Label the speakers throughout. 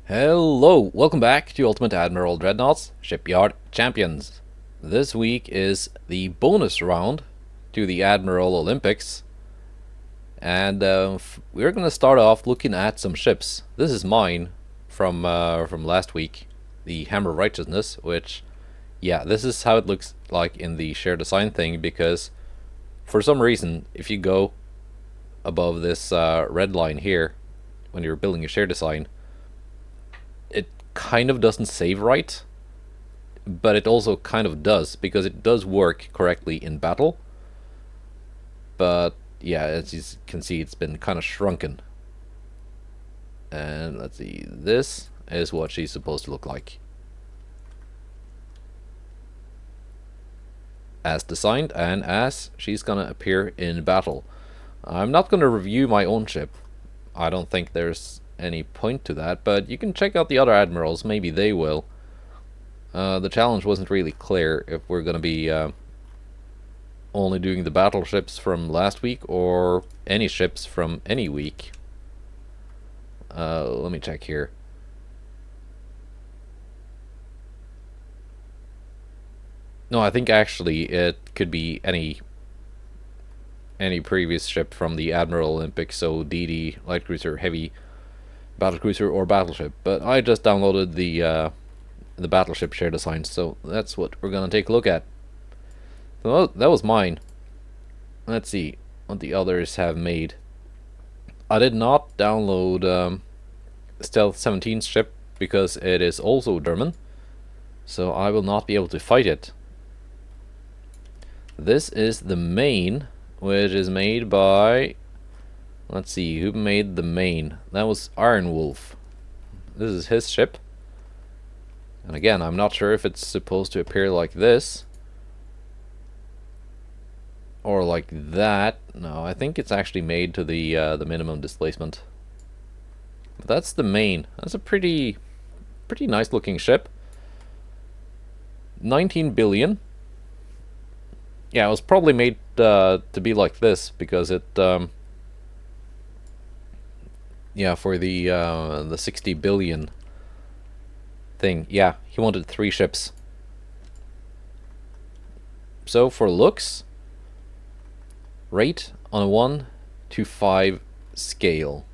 Speaker 1: Hello, welcome back to Ultimate Admiral Dreadnoughts Shipyard Champions. This week is the bonus round to the Admiralolympics, and we're going to start off looking at some ships. This is mine from last week, the Hammer of Righteousness, which, yeah, this is how it looks like in the share design thing, because for some reason, if you go above this red line here, when you're building a share design, it kind of doesn't save right, but it also kind of does, because it does work correctly in battle. But yeah, as you can see, it's been kind of shrunken. And let's see, this is what she's supposed to look like, as designed and as she's gonna appear in battle. I'm not gonna review my own ship. I don't think there's any point to that, but you can check out the other admirals, maybe they will. The challenge wasn't really clear if we're gonna be only doing the battleships from last week or any ships from any week. Let me check here. No, I think actually it could be any previous ship from the Admiralolympics, so DD, light cruiser, heavy, battlecruiser, or battleship. But I just downloaded the battleship share design, so that's what we're gonna take a look at. So that was mine. Let's see what the others have made. I did not download Stealth 17's ship because it is also German, so I will not be able to fight it. This is the main, which is made by, let's see, who made the main? That was Ironwolf. This is his ship. And again, I'm not sure if it's supposed to appear like this or like that. No, I think it's actually made to the minimum displacement. But that's the main. That's a pretty nice looking ship. 19 billion. Yeah, it was probably made to be like this because it yeah, for the 60 billion thing. Yeah, he wanted 3 ships. So for looks, rate on a 1 to 5 scale.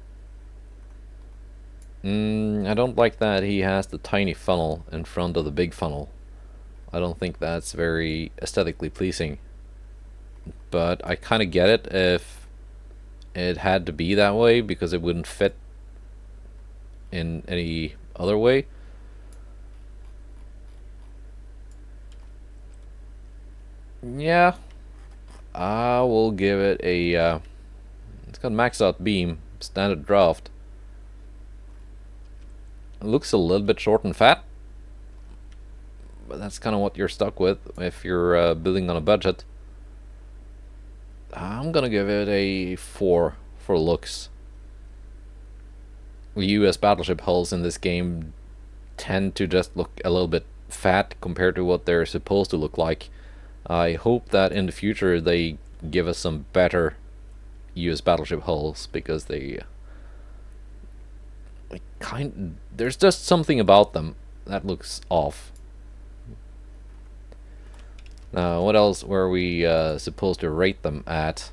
Speaker 1: I don't like that he has the tiny funnel in front of the big funnel. I don't think that's very aesthetically pleasing. But I kind of get it if it had to be that way, because it wouldn't fit in any other way. Yeah, I will give it a it's got max out beam, standard draft. It looks a little bit short and fat, but that's kind of what you're stuck with if you're building on a budget. I'm gonna give it a 4 for looks. The US battleship hulls in this game tend to just look a little bit fat compared to what they're supposed to look like. I hope that in the future they give us some better US battleship hulls, because there's just something about them that looks off. What else were we supposed to rate them at?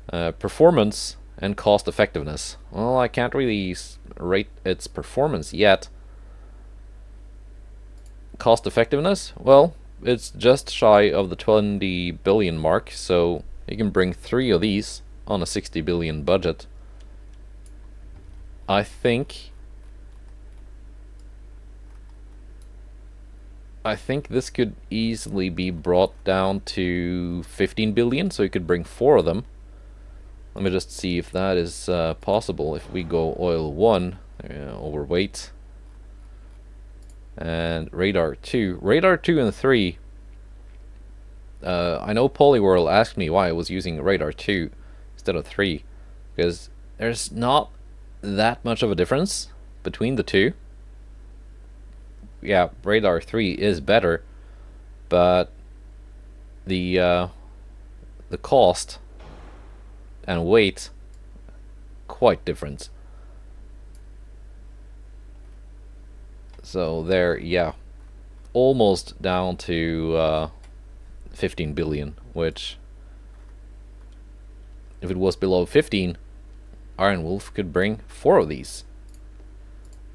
Speaker 1: Performance and cost effectiveness. Well, I can't really rate its performance yet. Cost effectiveness? Well, it's just shy of the 20 billion mark, so you can bring 3 of these on a 60 billion budget. I think this could easily be brought down to 15 billion, so you could bring 4 of them. Let me just see if that is possible. If we go oil 1, overweight, and radar 2. Radar 2 and 3. I know Poliwhirl asked me why I was using radar 2 instead of 3, because there's not that much of a difference between the two. Yeah, radar 3 is better, but the cost and weight quite different. So they're, yeah, almost down to 15 billion, which, if it was below 15, Ironwolf could bring 4 of these.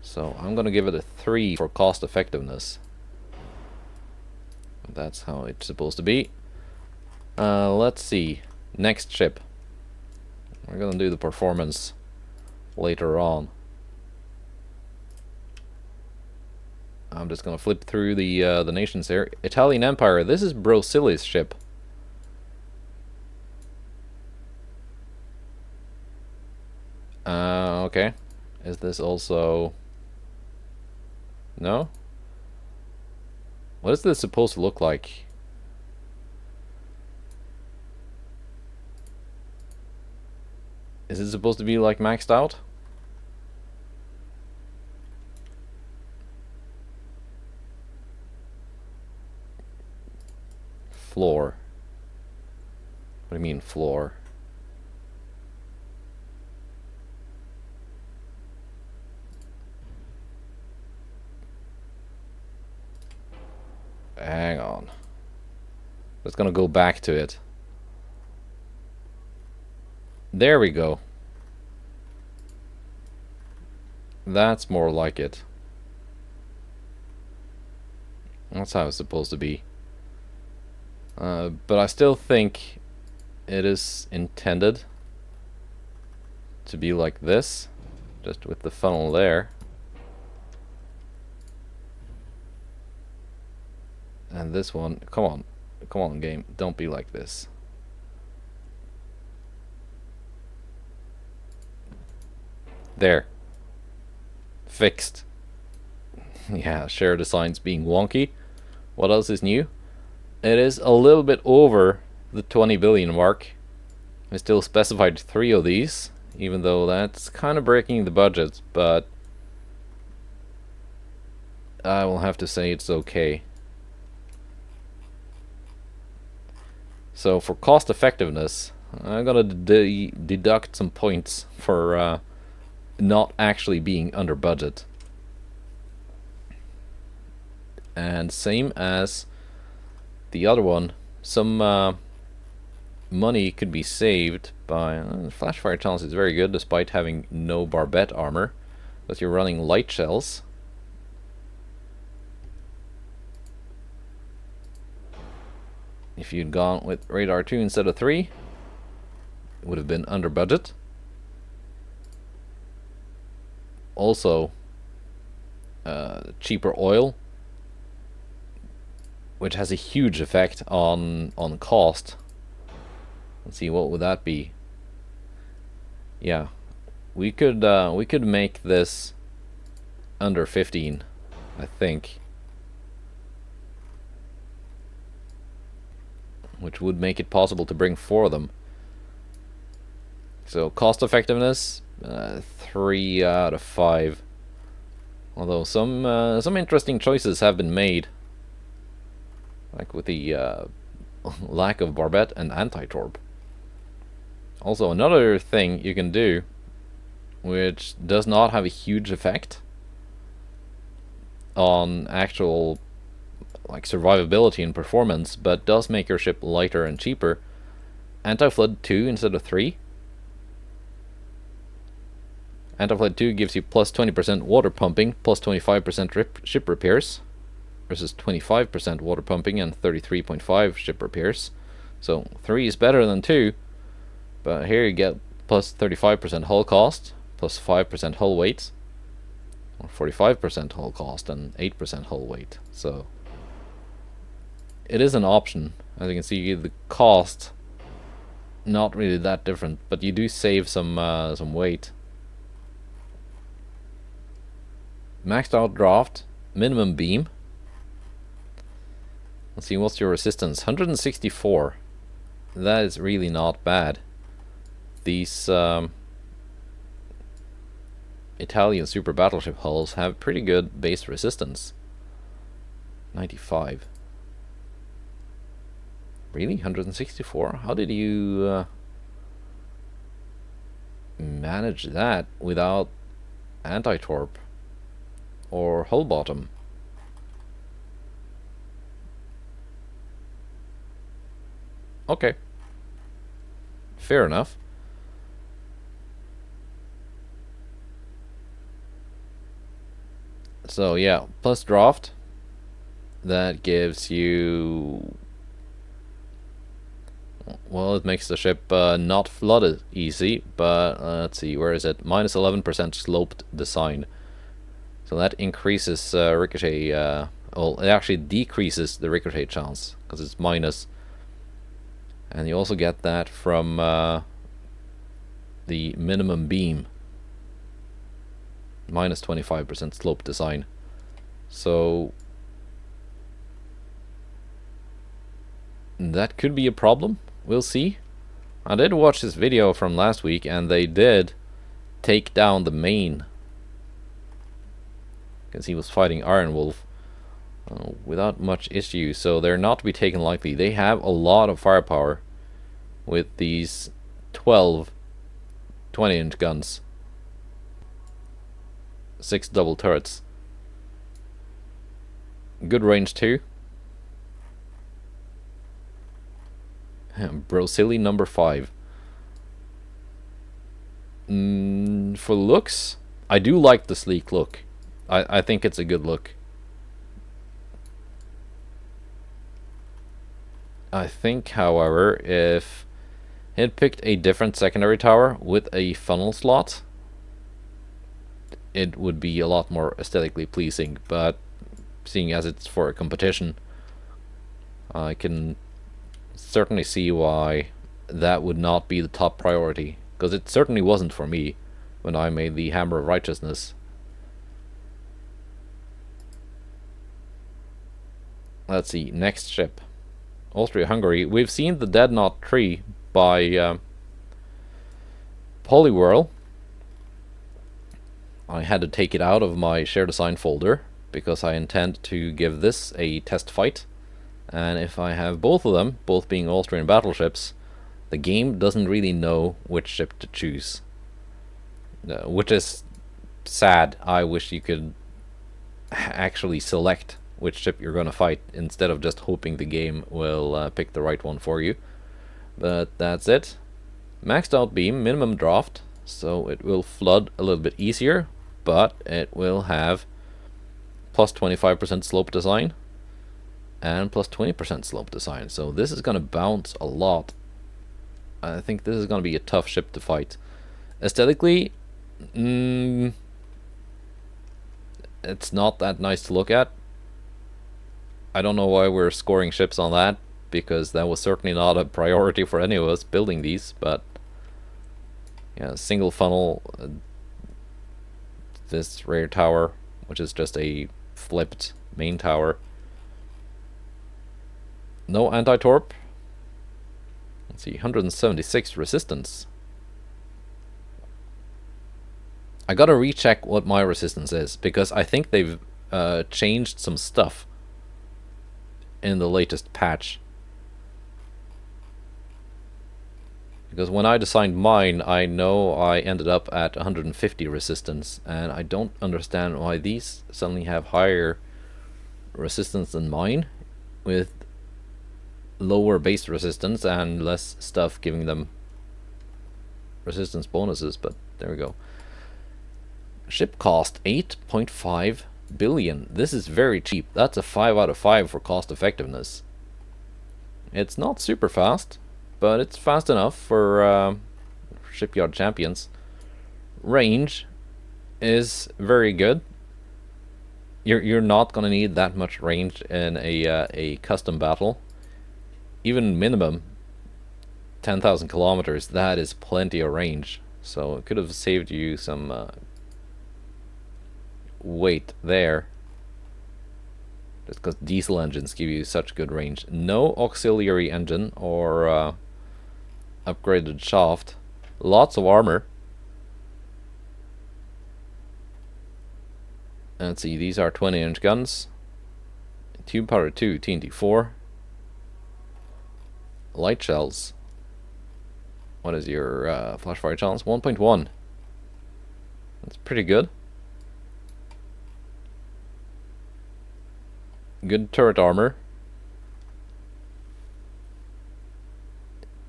Speaker 1: So I'm gonna give it a 3 for cost effectiveness. That's how it's supposed to be. Let's see. Next ship. We're gonna do the performance later on. I'm just gonna flip through the nations here. Italian Empire. This is BroSilly's ship. Okay. Is this also... No? What is this supposed to look like? Is it supposed to be like maxed out? Floor. What do you mean floor? Hang on. Just gonna go back to it. There we go. That's more like it. That's how it's supposed to be. But I still think it is intended to be like this, just with the funnel there. And this one, come on game, don't be like this. There. Fixed. Yeah, share designs being wonky. What else is new? It is a little bit over the 20 billion mark. I still specified 3 of these, even though that's kind of breaking the budget, but I will have to say it's okay. So for cost effectiveness, I'm gonna deduct some points for not actually being under budget. And same as the other one, some money could be saved by... Flashfire chance is very good despite having no barbette armor, but you're running light shells. If you'd gone with radar 2 instead of 3, it would have been under budget. Also, cheaper oil, which has a huge effect on cost. Let's see, what would that be? Yeah, we could make this under 15, I think, which would make it possible to bring 4 of them. So cost effectiveness, 3 out of 5. Although some interesting choices have been made, like with the lack of barbette and anti-torp. Also, another thing you can do, which does not have a huge effect on actual like survivability and performance, but does make your ship lighter and cheaper. Anti-flood 2 instead of 3. Anti-flood 2 gives you plus 20% water pumping, plus 25% ship repairs, versus 25% water pumping and 33.5 ship repairs. So 3 is better than 2, but here you get plus 35% hull cost, plus 5% hull weight, or 45% hull cost and 8% hull weight. So it is an option. As you can see, the cost not really that different, but you do save some weight. Maxed out draft, minimum beam. Let's see, what's your resistance? 164. That is really not bad. These Italian super battleship hulls have pretty good base resistance. 95. Really? 164? How did you manage that without anti-torp or hull bottom? Okay. Fair enough. So yeah, plus draft. That gives you... Well, it makes the ship not flooded easy, but let's see, where is it? Minus 11% sloped design. So that increases ricochet, well, it actually decreases the ricochet chance, because it's minus. And you also get that from the minimum beam. Minus 25% slope design. So that could be a problem. We'll see. I did watch this video from last week, and they did take down the main, because he was fighting Ironwolf without much issue. So they're not to be taken lightly. They have a lot of firepower with these 12 20-inch guns. 6 double turrets. Good range too. BroSilly number 5. For looks, I do like the sleek look. I think it's a good look. I think, however, if it picked a different secondary tower with a funnel slot, it would be a lot more aesthetically pleasing. But seeing as it's for a competition, I can certainly see why that would not be the top priority, because it certainly wasn't for me when I made the Hammer of Righteousness. Let's see, next ship, Austria-Hungary. We've seen the Dreadnought 3 by Poliwhirl. I had to take it out of my share design folder because I intend to give this a test fight. And if I have both of them, both being Austrian battleships, the game doesn't really know which ship to choose. Which is sad. I wish you could actually select which ship you're going to fight instead of just hoping the game will pick the right one for you. But that's it. Maxed out beam, minimum draft, so it will flood a little bit easier, but it will have plus 25% slope design and plus 20% slope design. So this is going to bounce a lot. I think this is going to be a tough ship to fight. Aesthetically, it's not that nice to look at. I don't know why we're scoring ships on that, because that was certainly not a priority for any of us building these. But yeah, single funnel, this rear tower, which is just a flipped main tower. No anti-torp. Let's see, 176 resistance. I gotta recheck what my resistance is, because I think they've changed some stuff in the latest patch. Because when I designed mine, I know I ended up at 150 resistance, and I don't understand why these suddenly have higher resistance than mine, with lower base resistance and less stuff giving them resistance bonuses. But there we go. Ship cost 8.5 billion. This is very cheap. That's a 5 out of 5 for cost effectiveness. It's not super fast, but it's fast enough for Shipyard champions. Range is very good. You're not gonna need that much range in a custom battle. Even minimum 10,000 kilometers. That is plenty of range. So it could have saved you some weight there, just because diesel engines give you such good range. No auxiliary engine or upgraded shaft. Lots of armor. And let's see, these are 20-inch guns. Tube powder 2, TNT 4. Light shells. What is your flash fire chance? 1.1. That's pretty good. Good turret armor.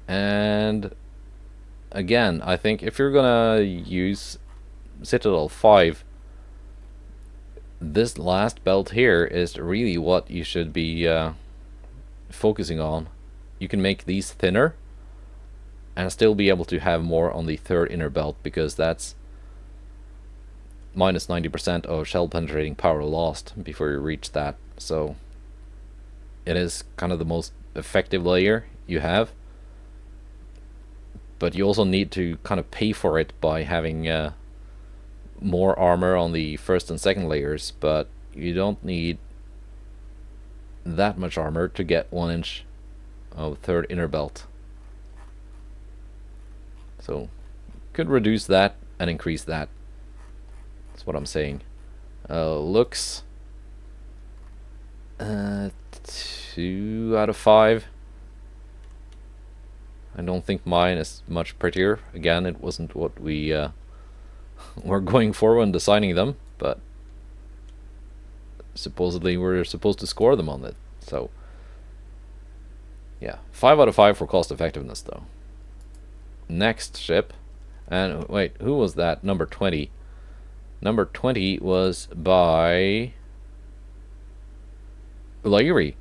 Speaker 1: And again, I think if you're gonna use Citadel 5, this last belt here is really what you should be focusing on. You can make these thinner and still be able to have more on the third inner belt, because that's minus 90% of shell penetrating power lost before you reach that. So it is kind of the most effective layer you have, but you also need to kind of pay for it by having more armor on the first and second layers, but you don't need that much armor to get 1 inch of third inner belt. So could reduce that and increase that. That's what I'm saying. Looks 2 out of 5. I don't think mine is much prettier. Again, it wasn't what we were going for when designing them, but supposedly we're supposed to score them on it. So yeah, 5 out of 5 for cost effectiveness though. Next ship, and wait, who was that? Number 20. Number 20 was by Ulairi.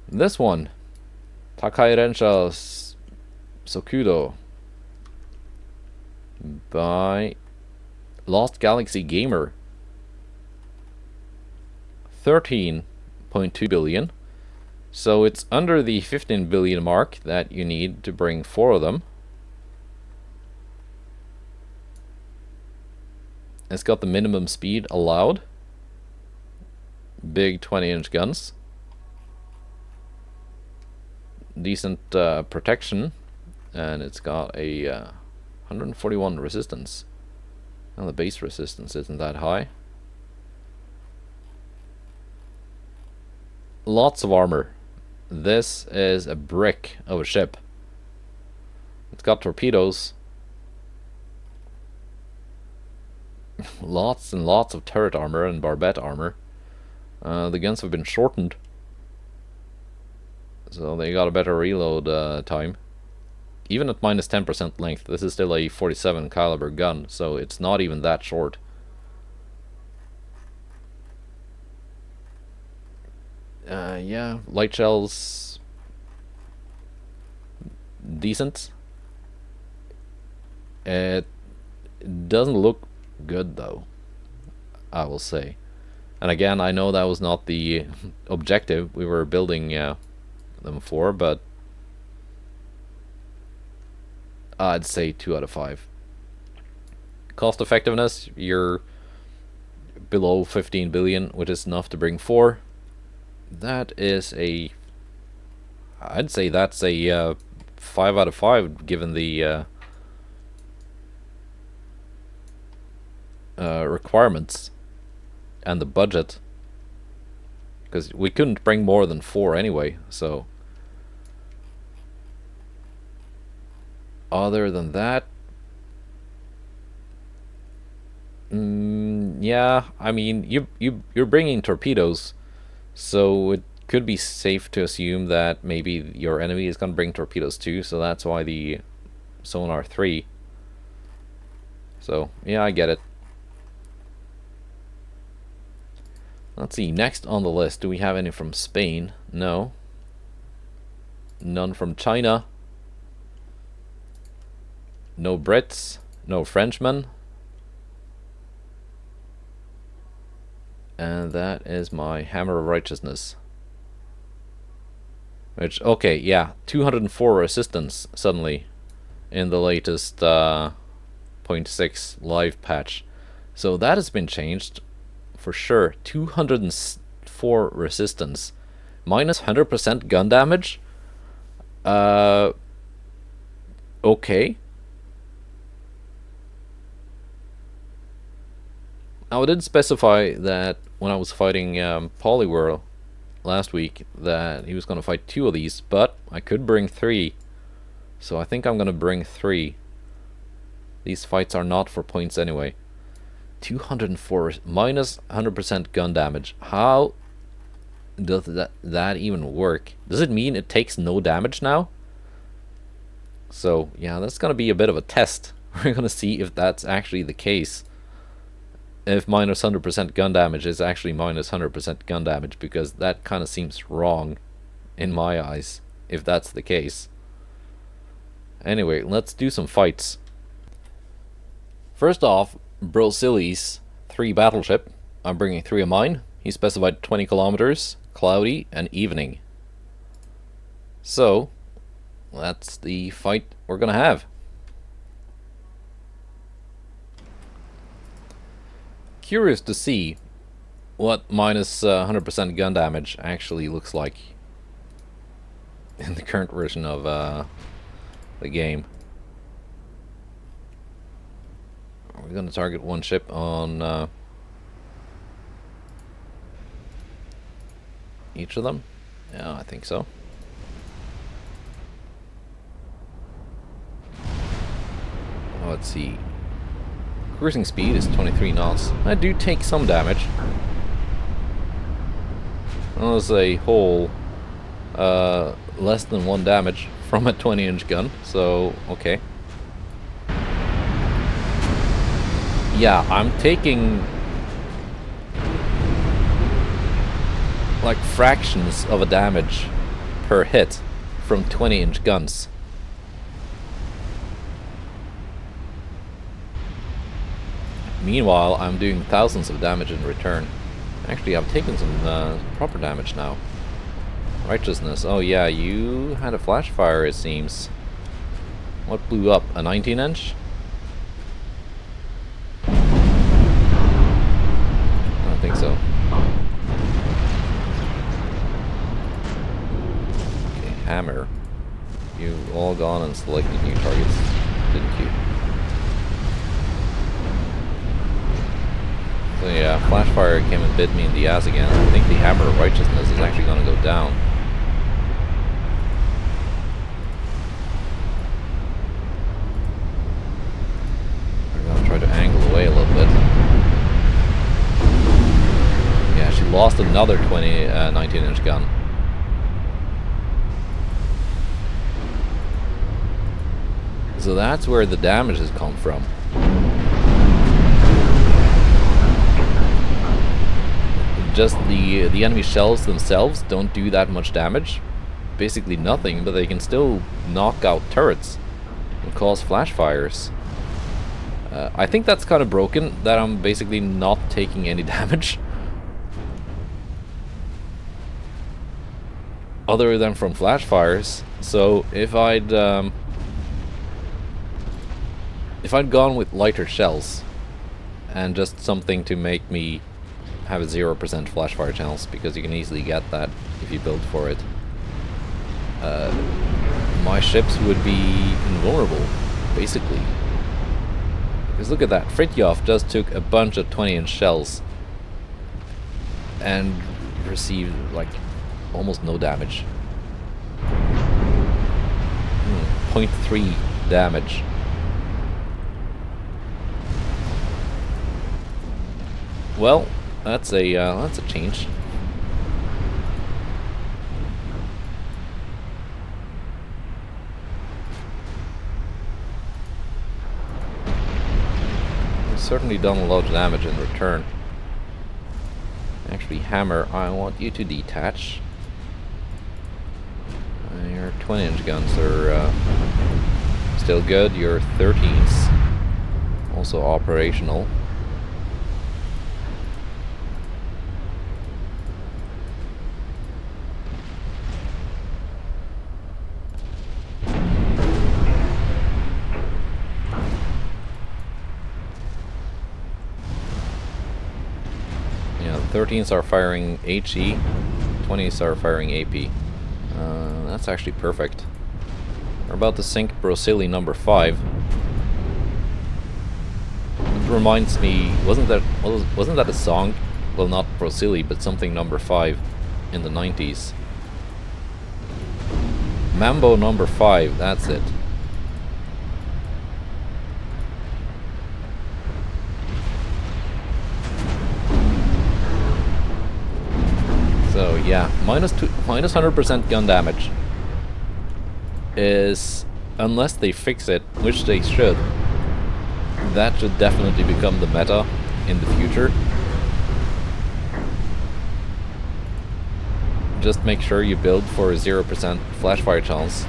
Speaker 1: This one, Takairensha Sokudo, by LostGalaxyGamer. 13.2 billion. So it's under the 15 billion mark that you need to bring 4 of them. It's got the minimum speed allowed. Big 20-inch guns. Decent protection. And it's got a 141 resistance. And the base resistance isn't that high. Lots of armor. This is a brick of a ship. It's got torpedoes. Lots and lots of turret armor and barbette armor. The guns have been shortened, so they got a better reload time. Even at minus 10% length, this is still a 47 caliber gun, so it's not even that short. Yeah, light shells, decent. It doesn't look good though, I will say. And again, I know that was not the objective we were building them for, but I'd say 2 out of 5. Cost effectiveness, you're below 15 billion, which is enough to bring 4. That is a, I'd say that's a 5 out of 5 given the requirements and the budget, because we couldn't bring more than 4 anyway. So other than that, yeah, I mean, you're bringing torpedoes, so it could be safe to assume that maybe your enemy is going to bring torpedoes too, so that's why the sonar 3. So yeah, I get it. Let's see, next on the list, do we have any from Spain? No. None from China. No Brits. No Frenchmen. And that is my Hammer of Righteousness. Which, okay, yeah, 204 resistance suddenly in the latest 0.6 live patch. So that has been changed. For sure. 204 resistance. Minus 100% gun damage? Okay. Now I did specify that when I was fighting Poliwhirl last week that he was going to fight 2 of these, but I could bring 3. So I think I'm going to bring 3. These fights are not for points anyway. 204 minus 100% gun damage. How does that even work? Does it mean it takes no damage now? So yeah, that's gonna be a bit of a test. We're gonna see if that's actually the case. If minus 100% gun damage is actually minus 100% gun damage, because that kind of seems wrong in my eyes, if that's the case. Anyway, let's do some fights. First off, BroSilly's 3 battleship. I'm bringing 3 of mine. He specified 20 kilometers, cloudy, and evening. So, that's the fight we're gonna have. Curious to see what minus 100% gun damage actually looks like in the current version of the game. We're going to target one ship on each of them. Yeah, I think so. Let's see. Cruising speed is 23 knots. I do take some damage. That was a whole less than 1 damage from a 20-inch gun, so okay. Yeah, I'm taking like fractions of a damage per hit from 20-inch guns. Meanwhile, I'm doing thousands of damage in return. Actually, I've taken some proper damage now. Righteousness. Oh yeah, you had a flash fire, it seems. What blew up? A 19-inch? I don't think so. Okay, hammer. You all gone and selected new targets, didn't you? So yeah, Flashfire came and bit me in the ass again. I think the Hammer of Righteousness is actually going to go down. We're going to try to angle away a little bit. Yeah, she lost another 19-inch gun. So that's where the damage has come from. Just the enemy shells themselves don't do that much damage. Basically nothing, but they can still knock out turrets and cause flash fires. I think that's kind of broken, that I'm basically not taking any damage. Other than from flash fires. So if I'd gone with lighter shells and just something to make me have a 0% flash fire chance, because you can easily get that if you build for it, my ships would be invulnerable, basically. Because look at that, Fritjof just took a bunch of 20-inch shells and received like almost no damage. 0.3 damage. Well, that's a change. I've certainly done a lot of damage in return. Actually, Hammer, I want you to detach. Your 20-inch guns are still good. Your 13s also operational. Yeah, the 13s are firing HE, 20s are firing AP. That's actually perfect. We're about to sink BroSilly number 5. It reminds me, wasn't that a song? Well, not BroSilly, but something number 5 in the 90s. Mambo number 5, that's it. So Yeah, minus 100% gun damage is, unless they fix it, which they should, that should definitely become the meta in the future. Just make sure you build for a 0% flash fire chance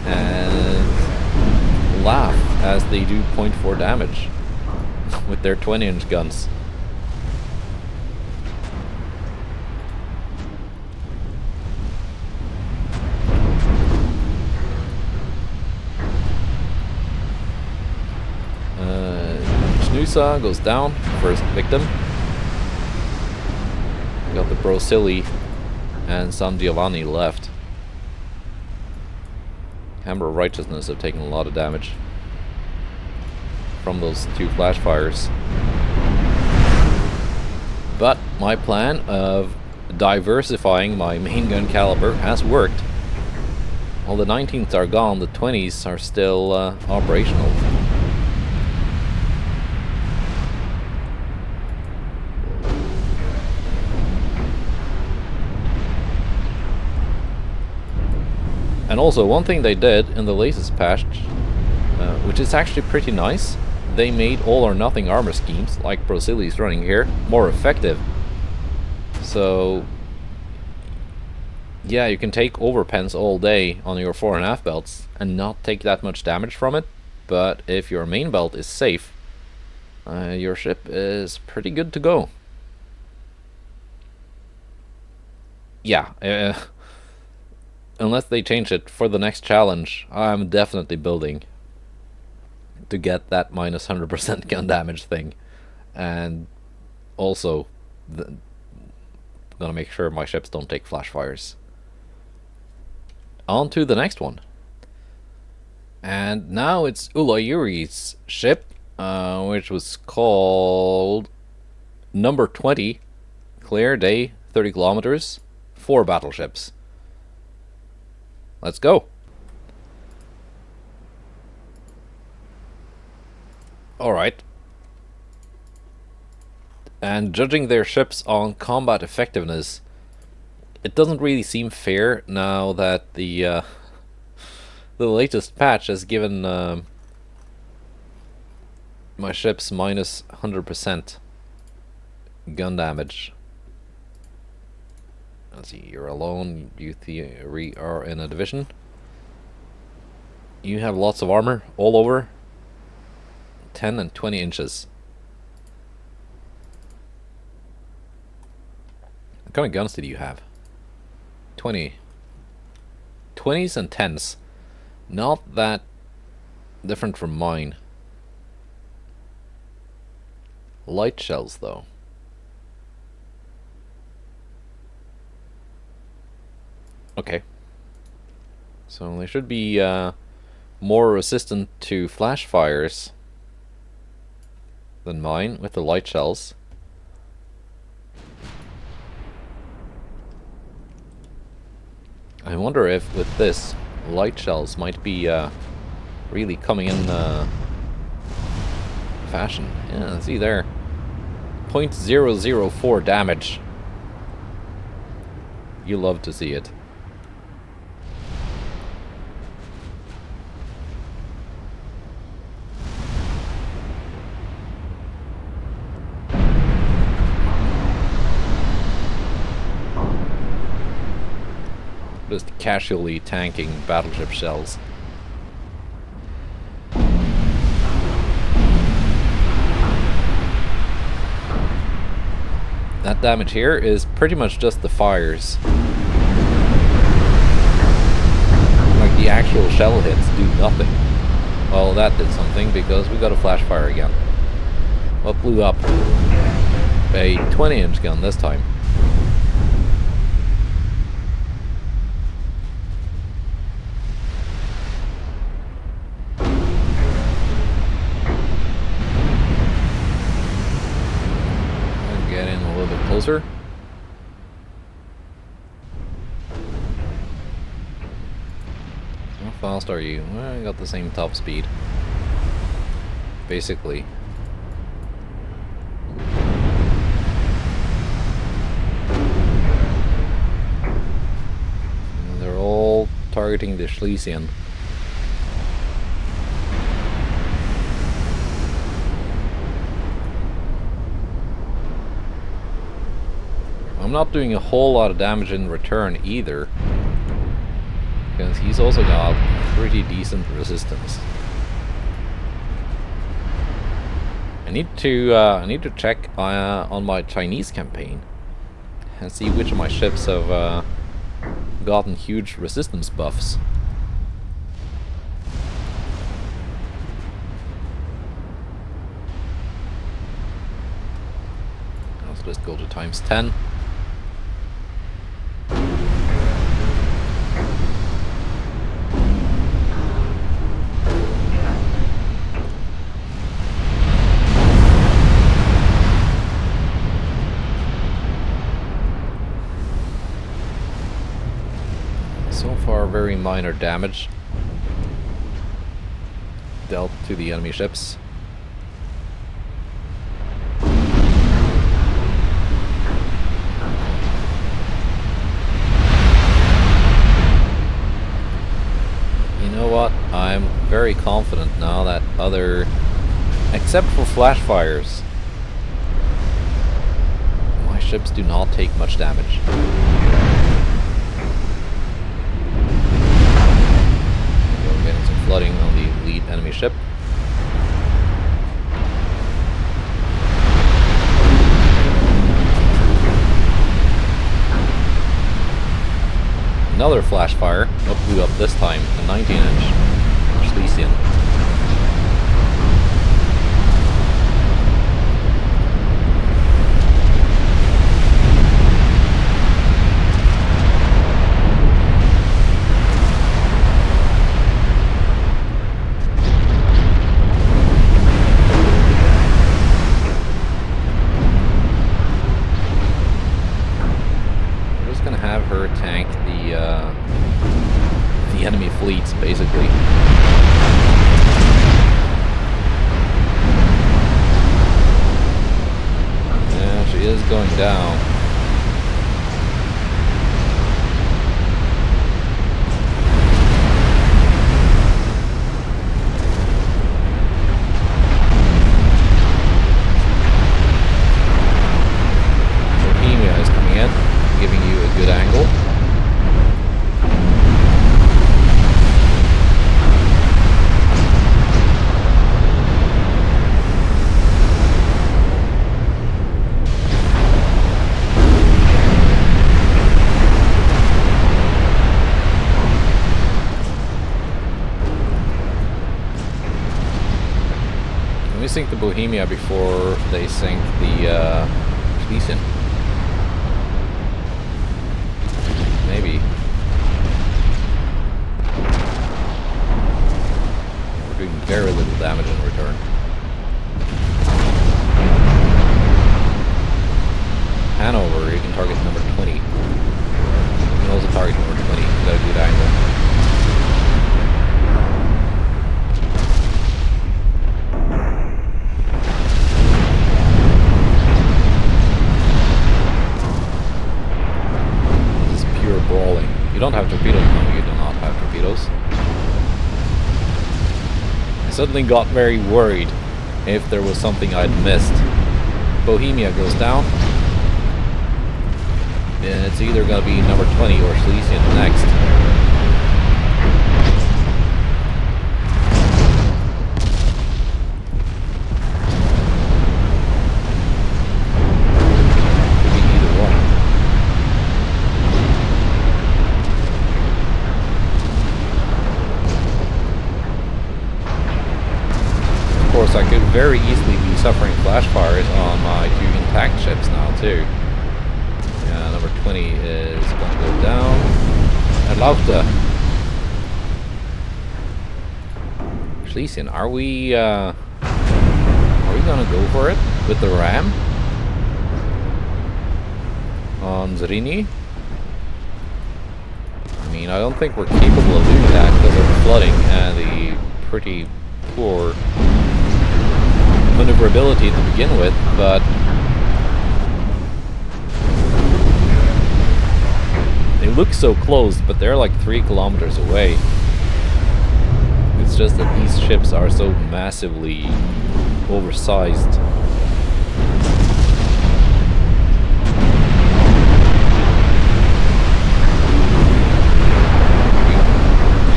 Speaker 1: and laugh as they do 0.4 damage with their 20-inch guns. Snusa goes down, first victim. We got the BroSilly and San Giovanni left. Hammer of Righteousness have taken a lot of damage from those two flash fires. But my plan of diversifying my main gun caliber has worked. While the 19s are gone, the 20s are still operational. And also, one thing they did in the latest patch, which is actually pretty nice, they made all or nothing armor schemes, like BroSilly is running here, more effective. So, yeah, you can take overpens all day on your 4.5 belts and not take that much damage from it, but if your main belt is safe, your ship is pretty good to go. Yeah, unless they change it for the next challenge, I'm definitely building to get that minus 100% gun damage thing. And also, gonna make sure my ships don't take flash fires. On to the next one. And now it's Ulairi's ship, which was called Number 20. Clear day, 30 kilometers, 4 battleships. Let's go. Alright. And judging their ships on combat effectiveness, it doesn't really seem fair now that the latest patch has given my ships minus 100% gun damage. Let's see, you're alone, you three are in a division. You have lots of armor all over. 10 and 20 inches. What kind of guns did you have? 20. 20s and 10s. Not that different from mine. Light shells though. Okay. So they should be more resistant to flash fires than mine with the light shells. I wonder if with this, light shells might be really coming in fashion. Yeah, see there. 0.004 damage. You love to see it. Just casually tanking battleship shells. That damage here is pretty much just the fires. Like the actual shell hits do nothing. Well, that did something because we got a flash fire again. What blew up? A 20-inch gun this time. Closer. How fast are you? Well, I got the same top speed. Basically. targeting the Schlesian. I'm not doing a whole lot of damage in return either, because he's also got pretty decent resistance. I need to check on my Chinese campaign and see which of my ships have gotten huge resistance buffs. Let's just go to ×10. So far, very minor damage dealt to the enemy ships. You know what? I'm very confident now that except for flash fires, my ships do not take much damage. Flooding on the lead enemy ship. Another flash fire. Blew up this time. A 19-inch Schlesian. Tank the enemy fleets, basically. Yeah, she is going down. Bohemia is coming in, giving you a good angle. Let me sink the Bohemia before they sink the Schlesian. Maybe. We're doing very little damage in return. Hanover, you can target number 20. You can also target number 20. You got a good angle. Brawling. You don't have torpedoes. No, you do not have torpedoes. I suddenly got very worried if there was something I'd missed. Bohemia goes down. And it's either going to be number 20 or Schlesian next. I could very easily be suffering flash fires on my two intact ships now too. Yeah, number 20 is going to go down. Alauta. Schlesian, are we gonna go for it with the ram on Zrini? I mean, I don't think we're capable of doing that because of the flooding and the pretty poor maneuverability to begin with, but it look so close, but they're like 3 kilometers away. It's just that these ships are so massively oversized.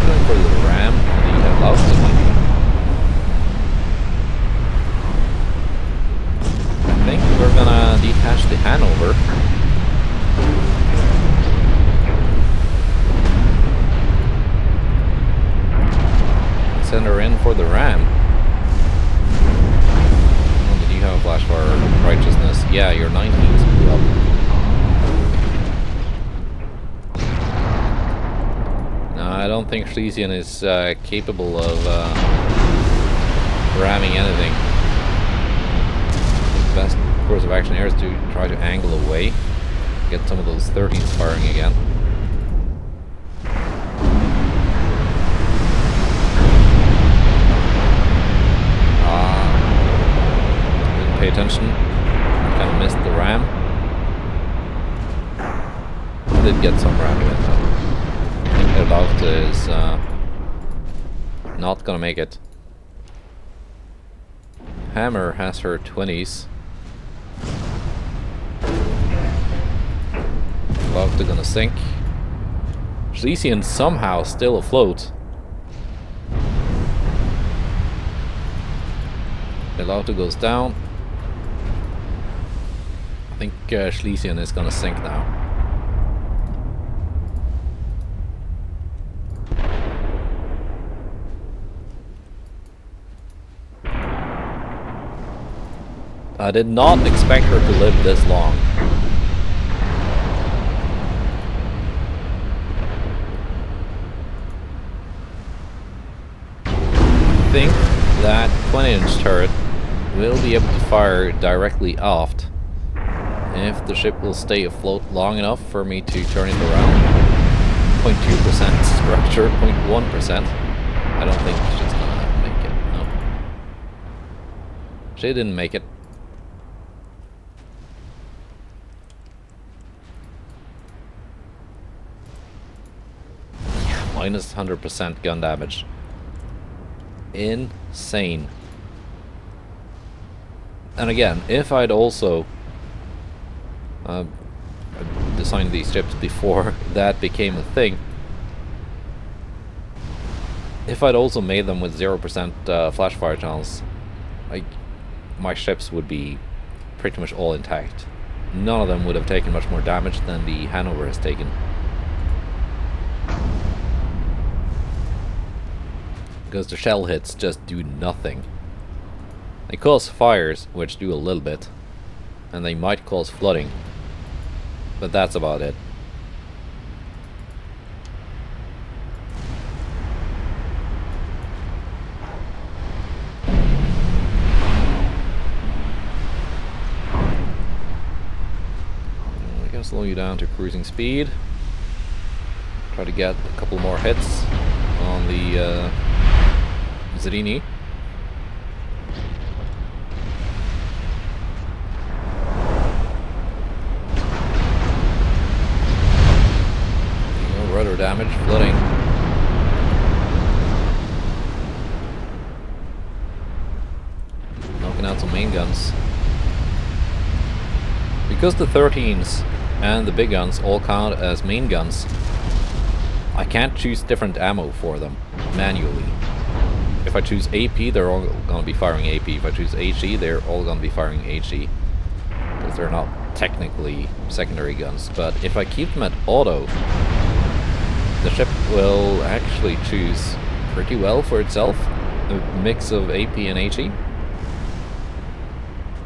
Speaker 1: Going for the ram, the Velocity. I think we're gonna detach the Hanover. Send her in for the ram. Oh, did you have a flash for righteousness? Yeah, your 19s blew up. No, I don't think Schlesien is capable of ramming anything. The best course of action here is to try to angle away, get some of those 13s firing again. Pay attention. I kind of missed the ram. I did get some ramming in though. I think Erlauchte is not gonna make it. Hammer has her 20s. Erlauchte gonna sink. Schlesien somehow still afloat. Erlauchte goes down. I think Schlesien is gonna sink now. I did not expect her to live this long. I think that 20-inch turret will be able to fire directly aft if the ship will stay afloat long enough for me to turn it around. 0.2% structure, 0.1%. I don't think she's gonna make it, no. She didn't make it. Minus 100% gun damage. Insane. And again, if I'd also designed these ships before that became a thing, if I'd also made them with 0% flash fire channels, my ships would be pretty much all intact. None of them would have taken much more damage than the Hanover has taken. Because the shell hits just do nothing. They cause fires, which do a little bit, and they might cause flooding, but that's about it. We're gonna slow you down to cruising speed. Try to get a couple more hits on the Zrini. Rudder damage, flooding. Knocking out some main guns. Because the 13s and the big guns all count as main guns, I can't choose different ammo for them manually. If I choose AP, they're all going to be firing AP. If I choose HE, they're all going to be firing HE. Because they're not technically secondary guns. But if I keep them at auto, the ship will actually choose pretty well for itself a mix of AP and HE,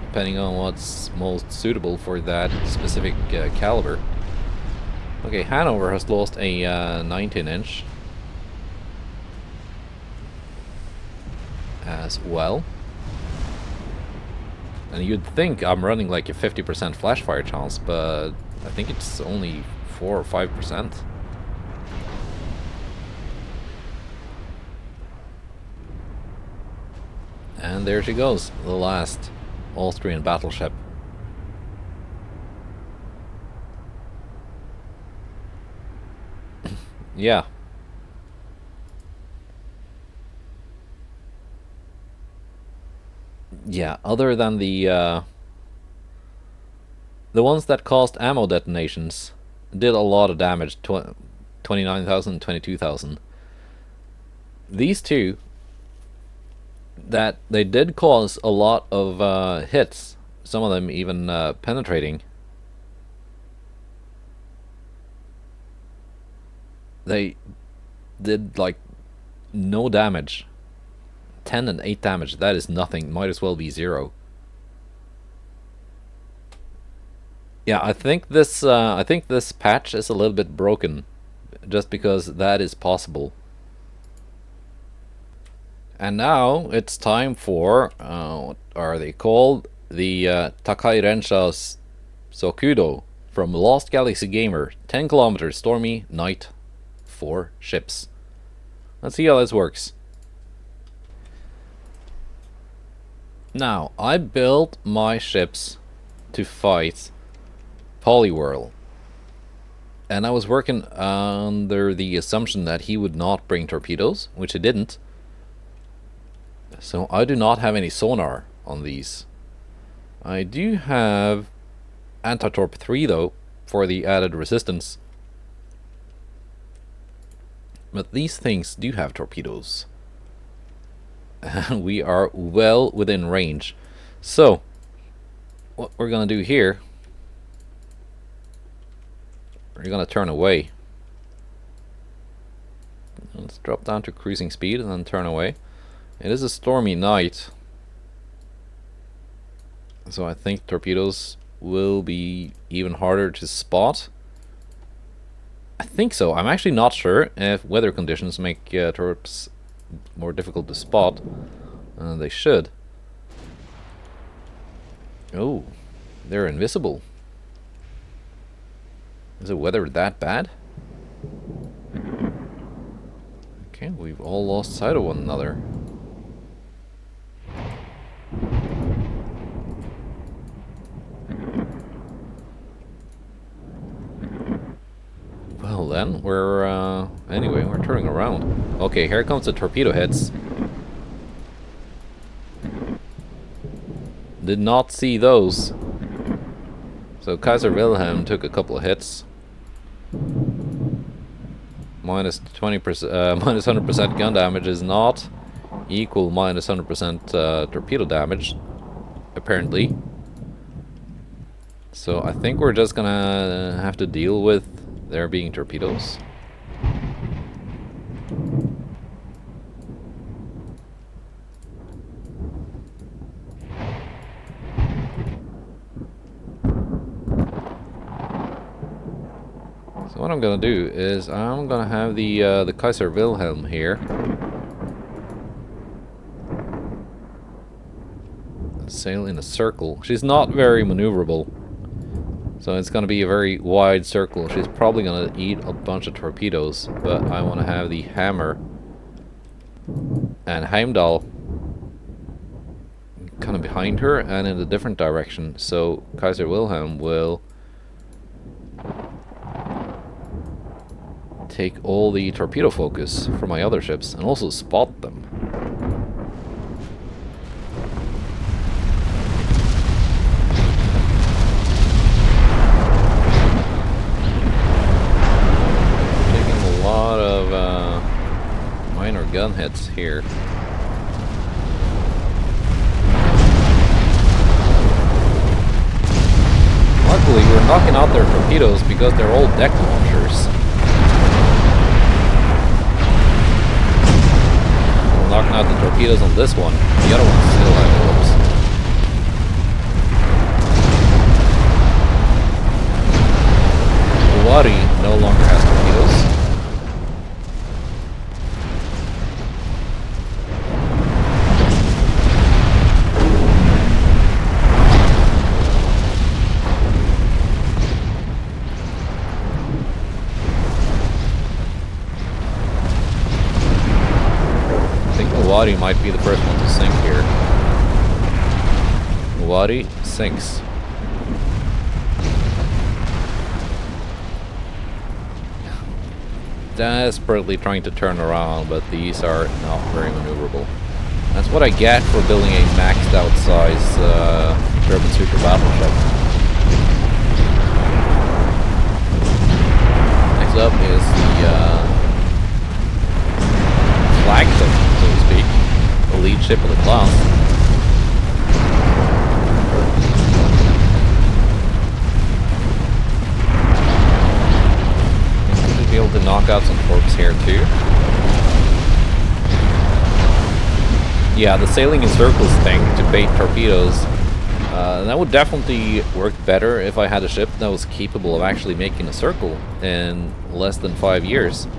Speaker 1: depending on what's most suitable for that specific caliber. Okay, Hanover has lost a 19-inch as well. And you'd think I'm running like a 50% flash fire chance, but I think it's only 4 or 5%. And there she goes, the last Austrian battleship. yeah. Yeah, other than the ones that caused ammo detonations did a lot of damage, 29,000, 22,000. These two, that they did cause a lot of hits, some of them even penetrating. They did like no damage. 10 and 8 damage, that is nothing, might as well be 0. Yeah, I think this patch is a little bit broken, just because that is possible. And now it's time for what are they called? The Takai Rensha's Sokudo from LostGalaxyGamer. 10 kilometers, stormy night, 4 ships. Let's see how this works. Now, I built my ships to fight Poliwhirl, and I was working under the assumption that he would not bring torpedoes, which he didn't. So I do not have any sonar on these. I do have Anti-Torp 3 though, for the added resistance. But these things do have torpedoes. And we are well within range. So, what we're gonna do here, we're gonna turn away. Let's drop down to cruising speed and then turn away. It is a stormy night, so I think torpedoes will be even harder to spot. I think so. I'm actually not sure if weather conditions make torps more difficult to spot. They should. Oh, they're invisible. Is the weather that bad? Okay, we've all lost sight of one another. Well then, we're anyway, we're turning around. Okay, here comes the torpedo heads. Did not see those. So Kaiser Wilhelm took a couple of hits. Minus 20%, minus 100% gun damage is not equal minus 100% torpedo damage, apparently. So I think we're just gonna have to deal with there being torpedoes. So what I'm gonna do is I'm gonna have the Kaiser Wilhelm here sail in a circle. She's not very maneuverable, so it's gonna be a very wide circle. She's probably gonna eat a bunch of torpedoes, but I want to have the Hammer and Heimdall kind of behind her and in a different direction, so Kaiser Wilhelm will take all the torpedo focus from my other ships and also spot them. Taking a lot of minor gun hits here. Luckily, we're knocking out their torpedoes because they're all deck launchers. Knocking out the torpedoes on this one. The other ones still have hopes. Ulairi no longer has torpedoes. Ulairi might be the first one to sink here. Ulairi sinks. desperately trying to turn around, but these are not very maneuverable. That's what I get for building a maxed out size German super battleship. Next up is the flagship, so to speak, the lead ship of the class. Be able to knock out some torps here too. Yeah, the sailing in circles thing to bait torpedoes, that would definitely work better if I had a ship that was capable of actually making a circle in less than 5 years. More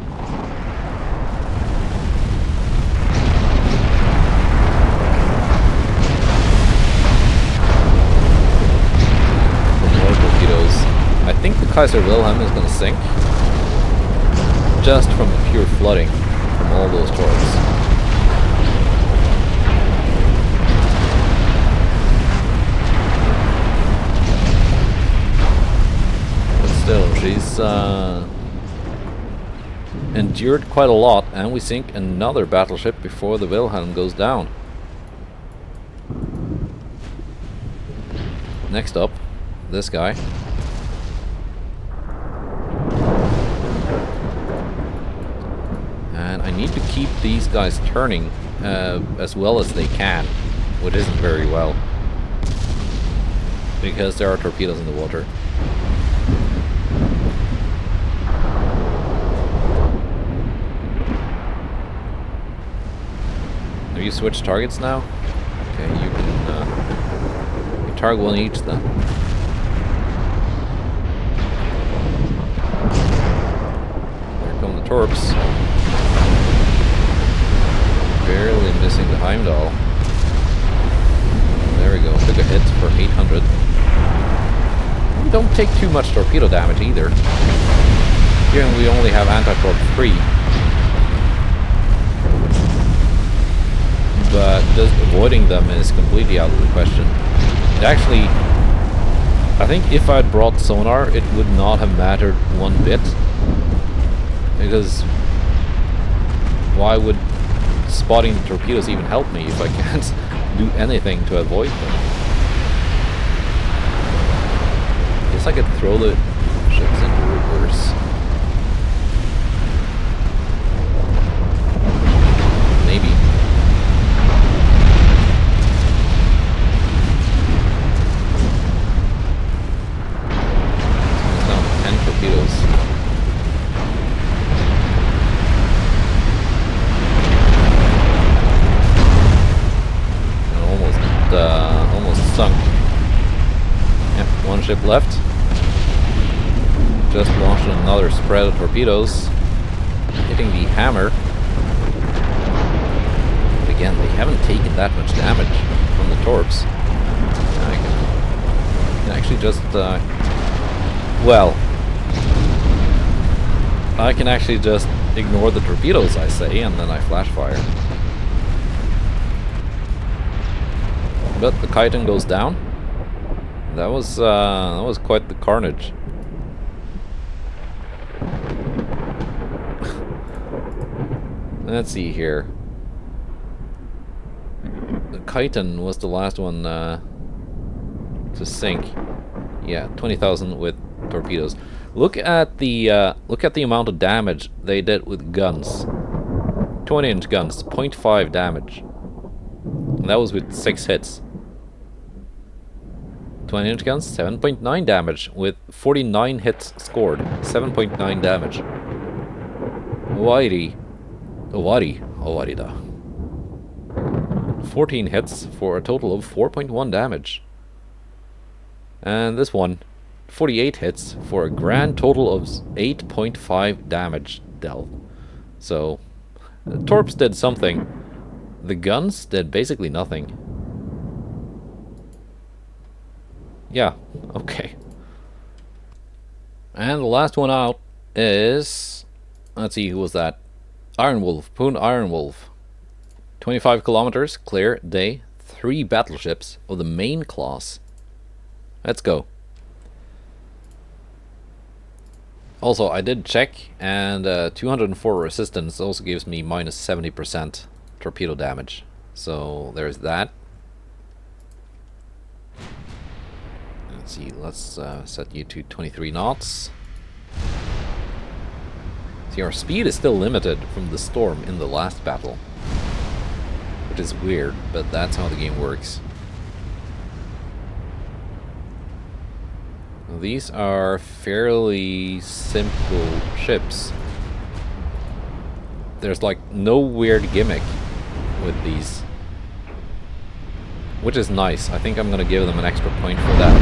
Speaker 1: torpedoes. I think the Kaiser Wilhelm is going to sink. Just from the pure flooding from all those torps. But still, she's endured quite a lot, and we sink another battleship before the Wilhelm goes down. Next up, this guy. And I need to keep these guys turning as well as they can, which isn't very well, because there are torpedoes in the water. Have you switched targets now? Okay, you can you target one each then. Here come the torps. Barely missing the Heimdall. There we go, took a hit for 800. We don't take too much torpedo damage either, given we only have anti-torp 3. But just avoiding them is completely out of the question. It actually, I think if I'd brought sonar, it would not have mattered one bit, because why would spotting the torpedoes even help me if I can't do anything to avoid them? I guess I could throw the ships into reverse. Maybe. It's down to 10 torpedoes. Almost sunk. Yep, one ship left. Just launched another spread of torpedoes, hitting the hammer. But again, they haven't taken that much damage from the torps. I can actually just, well, I can actually just ignore the torpedoes, I say, and then I flash fire. But the Chiton goes down. That was quite the carnage. Let's see here. The Chiton was the last one to sink. Yeah, 20,000 with torpedoes. Look at the amount of damage they did with guns. 20-inch guns, 0.5 damage. And that was with 6 hits. 20-inch guns, 7.9 damage with 49 hits scored. 7.9 damage. Ulairi. Ulairi da. 14 hits for a total of 4.1 damage. And this one, 48 hits for a grand total of 8.5 damage dealt. So, the torps did something. The guns did basically nothing. Yeah, okay. And the last one out is... Let's see, who was that? Ironwolf, Pwn Ironwolf. 25 kilometers, clear day, 3 battleships of the main class. Let's go. Also, I did check, and 204 resistance also gives me minus 70% torpedo damage. So there's that. Let's see, let's set you to 23 knots. See, our speed is still limited from the storm in the last battle, which is weird, but that's how the game works. These are fairly simple ships. There's like no weird gimmick with these, which is nice. I think I'm gonna give them an extra point for that.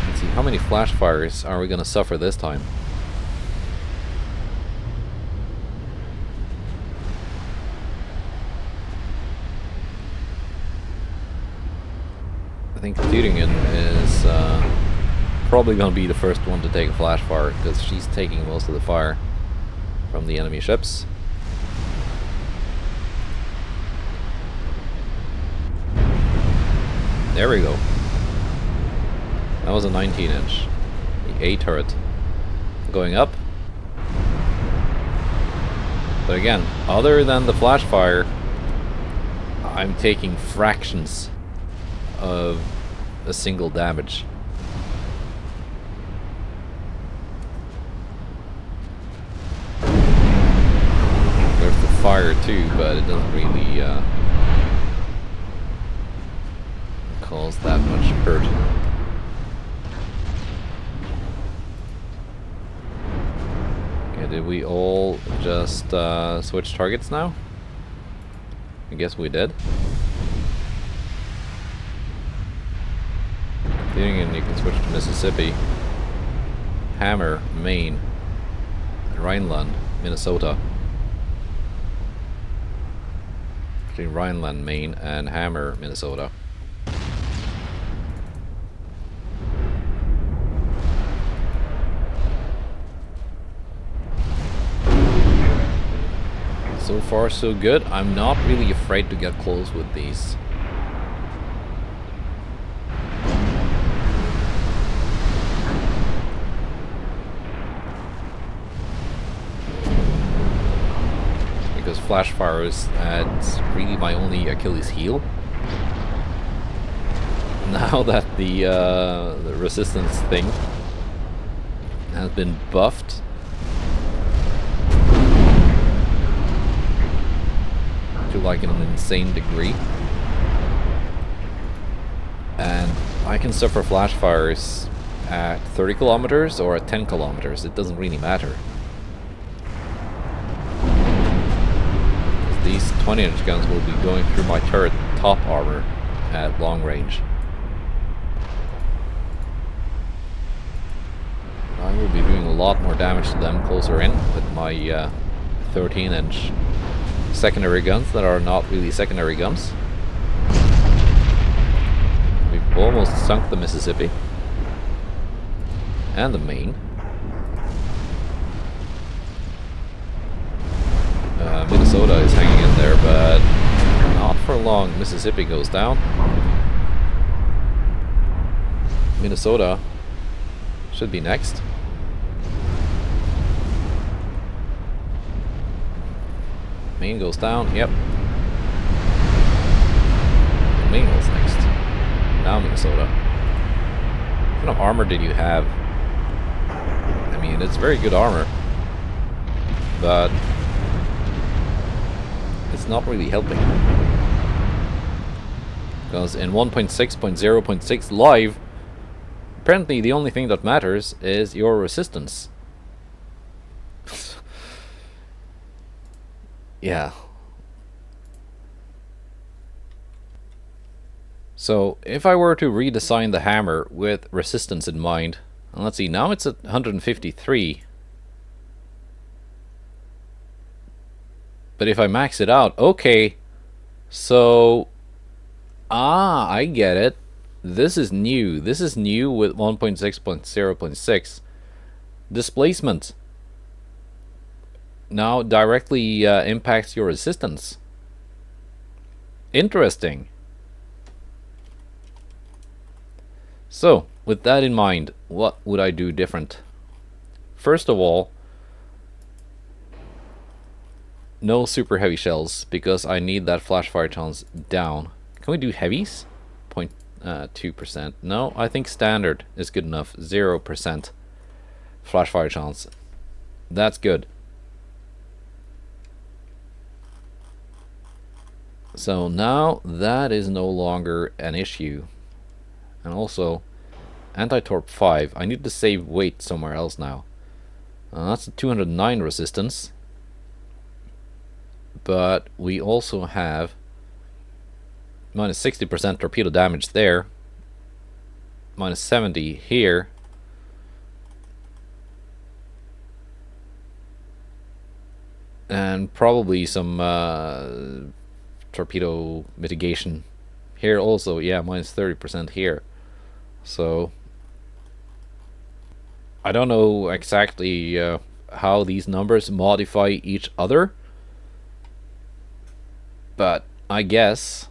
Speaker 1: Let's see, how many flash fires are we gonna suffer this time? I think Thüringen is probably going to be the first one to take a flash fire, because she's taking most of the fire from the enemy ships. There we go. That was a 19-inch. The A turret going up. But again, other than the flash fire, I'm taking fractions of a single damage. There's the fire too, but it doesn't really cause that much hurt. Okay, did we all just switch targets now? I guess we did. And you can switch to Mississippi, Hammer, Maine, Rhineland, Minnesota. Actually, Rhineland, Maine, and Hammer, Minnesota. So far, so good. I'm not really afraid to get close with these. Flash fires, it's really my only Achilles heel. Now that the resistance thing has been buffed, to like an insane degree, and I can suffer flash fires at 30 kilometers or at 10 kilometers. It doesn't really matter. These 20-inch guns will be going through my turret top armor at long range. I will be doing a lot more damage to them closer in with my 13-inch secondary guns that are not really secondary guns. We've almost sunk the Mississippi and the Maine. Minnesota is hanging in there, but not for long. Mississippi goes down. Minnesota should be next. Maine goes down, yep. Maine goes next. Now Minnesota. What kind of armor did you have? I mean, it's very good armor, but it's not really helping. Because in 1.6.0.6 live, apparently the only thing that matters is your resistance. Yeah. So if I were to redesign the hammer with resistance in mind, and let's see, now it's at 153. But if I max it out, okay, so, I get it. This is new. This is new with 1.6.0.6. Displacement now directly impacts your resistance. Interesting. So, with that in mind, what would I do different? First of all, no super heavy shells, because I need that flash fire chance down. Can we do heavies? 0.2%. No, I think standard is good enough. 0% flash fire chance. That's good. So now that is no longer an issue. And also, anti-torp 5. I need to save weight somewhere else now. That's a 209 resistance. But we also have minus 60% torpedo damage there. Minus 70 here. And probably some torpedo mitigation here also. Yeah, minus 30% here. So I don't know exactly how these numbers modify each other, but I guess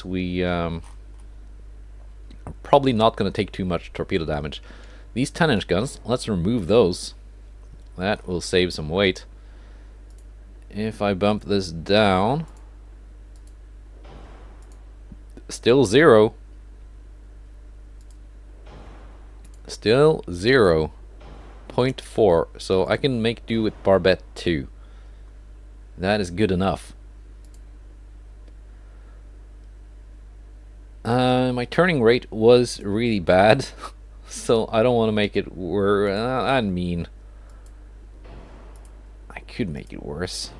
Speaker 1: we are probably not going to take too much torpedo damage. These 10-inch guns, let's remove those. That will save some weight. If I bump this down, still 0. Still 0. 0.4. So I can make do with Barbette 2. That is good enough. My turning rate was really bad, so I don't want to make it worse. I mean, I could make it worse.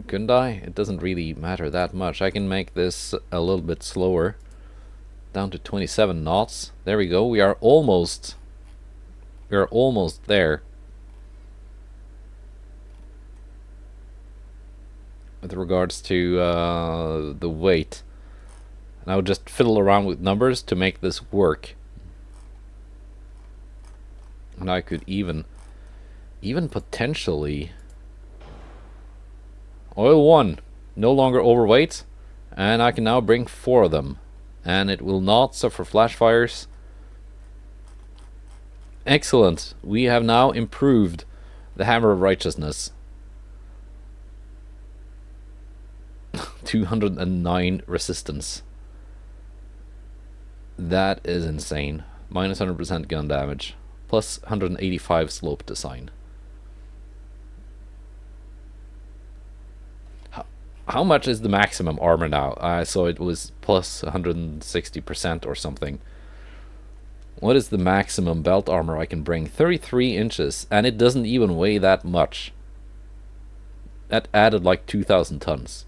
Speaker 1: Couldn't I? It doesn't really matter that much. I can make this a little bit slower. Down to 27 knots. There we go. We are almost there. With regards to the weight. And I would just fiddle around with numbers to make this work. And I could even potentially... Oil 1, no longer overweight, and I can now bring 4 of them, and it will not suffer flash fires. Excellent. We have now improved the Hammer of Righteousness. 209 resistance. That is insane. Minus 100% gun damage, plus 185 slope design. How much is the maximum armor now? So it was plus 160% or something. What is the maximum belt armor I can bring? 33 inches, and it doesn't even weigh that much. That added like 2,000 tons.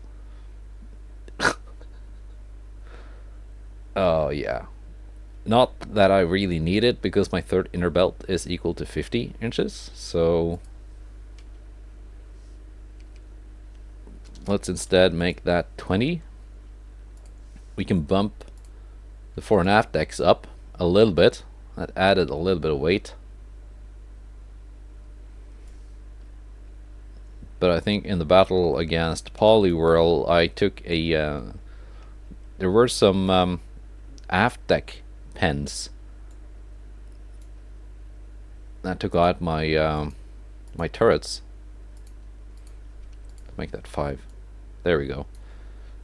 Speaker 1: Oh yeah. Not that I really need it, because my third inner belt is equal to 50 inches, so... Let's instead make that 20. We can bump the fore and aft decks up a little bit. That added a little bit of weight. But I think in the battle against Poliwhirl, I took a... there were some aft deck pens that took out my my turrets. Make that 5. There we go.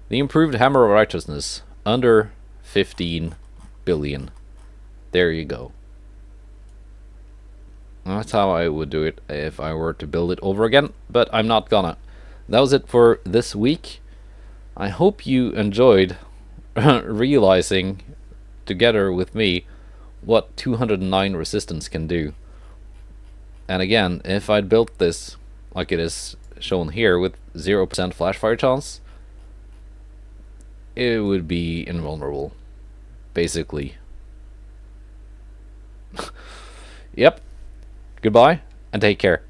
Speaker 1: The improved Hammer of Righteousness, under 15 billion. There you go. That's how I would do it if I were to build it over again, but I'm not gonna. That was it for this week. I hope you enjoyed realizing together with me what 209 resistance can do. And again, if I'd built this like it is shown here with 0% flash fire chance, it would be invulnerable, basically. Yep. Goodbye and take care.